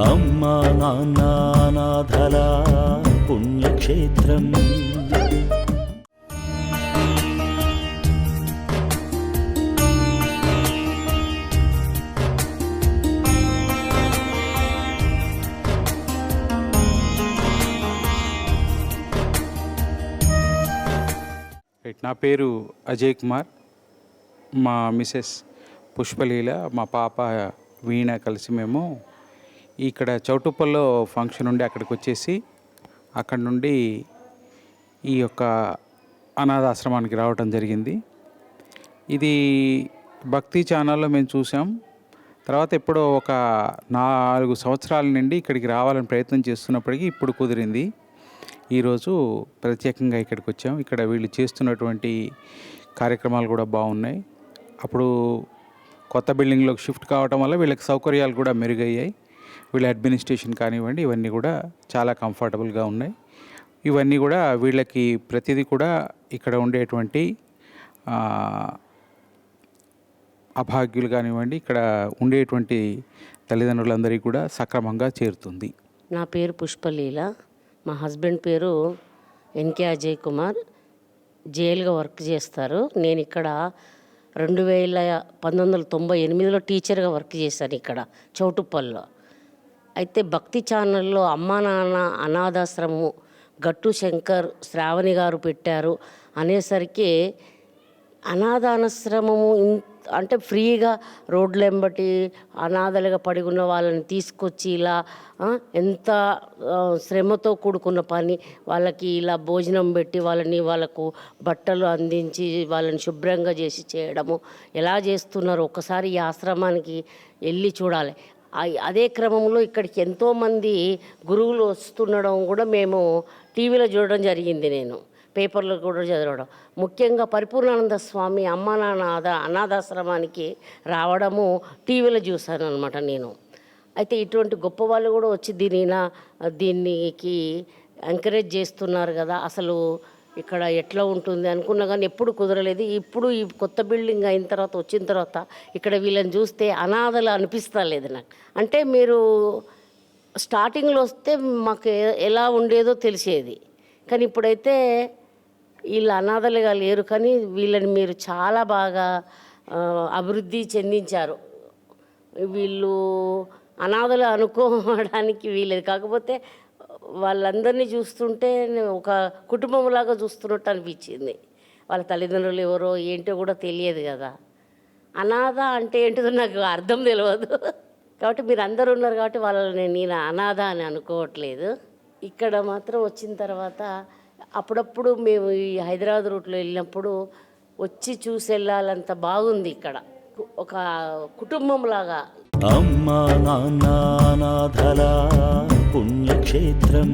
అమ్మా నాన్న అనాథల పుణ్యక్షేత్రం. నా పేరు అజయ్ కుమార్, మా మిసెస్ పుష్పలీల, మా పాప వీణ కలిసి మేము ఇక్కడ చౌటుప్పల్లో ఫంక్షన్ ఉండి అక్కడికి వచ్చేసి అక్కడి నుండి ఈ యొక్క అనాథాశ్రమానికి రావడం జరిగింది. ఇది భక్తి ఛానల్లో మేము చూసాం. తర్వాత ఎప్పుడో ఒక 4 సంవత్సరాల నుండి ఇక్కడికి రావాలని ప్రయత్నం చేస్తున్నప్పటికీ ఇప్పుడు కుదిరింది. ఈరోజు ప్రత్యేకంగా ఇక్కడికి వచ్చాం. ఇక్కడ వీళ్ళు చేస్తున్నటువంటి కార్యక్రమాలు కూడా బాగున్నాయి. అప్పుడు కొత్త బిల్డింగ్లోకి షిఫ్ట్ కావటం వల్ల వీళ్ళకి సౌకర్యాలు కూడా మెరుగయ్యాయి. వీళ్ళ అడ్మినిస్ట్రేషన్ కానివ్వండి, ఇవన్నీ కూడా చాలా కంఫర్టబుల్గా ఉన్నాయి. ఇవన్నీ కూడా వీళ్ళకి ప్రతిదీ కూడా ఇక్కడ ఉండేటువంటి అభాగ్యులు కానివ్వండి, ఇక్కడ ఉండేటువంటి తల్లిదండ్రులందరికీ కూడా సక్రమంగా చేరుతుంది. నా పేరు పుష్పలీల, మా హస్బెండ్ పేరు ఎన్కే అజయ్ కుమార్. జైలుగా వర్క్ చేస్తారు. నేను ఇక్కడ 1998లో టీచర్గా వర్క్ చేశాను ఇక్కడ చౌటుప్పల్లో. అయితే భక్తి ఛానల్లో అమ్మా నాన్న అనాథాశ్రమము గట్టు శంకర్ శ్రావణి గారు పెట్టారు అనేసరికి అనాథాశ్రమము అంటే ఫ్రీగా రోడ్లెంబటి అనాథలుగా పడి ఉన్న వాళ్ళని తీసుకొచ్చి ఇలా ఎంత శ్రమతో కూడుకున్న పని, వాళ్ళకి ఇలా భోజనం పెట్టి వాళ్ళకు బట్టలు అందించి వాళ్ళని శుభ్రంగా చేసి చేయడము ఎలా చేస్తున్నారో ఒకసారి ఈ ఆశ్రమానికి వెళ్ళి చూడాలి. అదే క్రమంలో ఇక్కడికి ఎంతోమంది గురువులు వస్తుండడం కూడా మేము టీవీలో చూడడం జరిగింది. నేను పేపర్లో కూడా చదవడం. ముఖ్యంగా పరిపూర్ణానంద స్వామి అమ్మా నాన్న అనాథాశ్రమానికి రావడము టీవీలో చూశాను అనమాట నేను. అయితే ఇటువంటి గొప్ప వాళ్ళు కూడా వచ్చి దీనికి ఎంకరేజ్ చేస్తున్నారు కదా. అసలు ఇక్కడ ఎట్లా ఉంటుంది అనుకున్నా కానీ ఎప్పుడు కుదరలేదు. ఇప్పుడు ఈ కొత్త బిల్డింగ్ అయిన తర్వాత వచ్చిన తర్వాత ఇక్కడ వీళ్ళని చూస్తే అనాథలు అనిపిస్తలేదు నాకు. అంటే మీరు స్టార్టింగ్లో వస్తే మాకు ఎలా ఉండేదో తెలిసేది, కానీ ఇప్పుడైతే వీళ్ళు అనాథలుగా లేరు, కానీ వీళ్ళని మీరు చాలా బాగా అభివృద్ధి చెందించారు. వీళ్ళు అనాథలు అనుకోవడానికి వీలేదు, కాకపోతే వాళ్ళందరినీ చూస్తుంటే ఒక కుటుంబంలాగా చూస్తున్నట్టు అనిపించింది. వాళ్ళ తల్లిదండ్రులు ఎవరో ఏంటో కూడా తెలియదు కదా. అనాథ అంటే ఏంటిదో నాకు అర్థం తెలియదు. కాబట్టి మీరు అందరూ ఉన్నారు కాబట్టి వాళ్ళని నేను అనాథ అని అనుకోవట్లేదు. ఇక్కడ మాత్రం వచ్చిన తర్వాత అప్పుడప్పుడు మేము ఈ హైదరాబాద్ రూట్లో వెళ్ళినప్పుడు వచ్చి చూసి వెళ్ళాలంత బాగుంది. ఇక్కడ ఒక కుటుంబంలాగా. అమ్మా నాన్న అనాథల పుణ్యక్షేత్రం.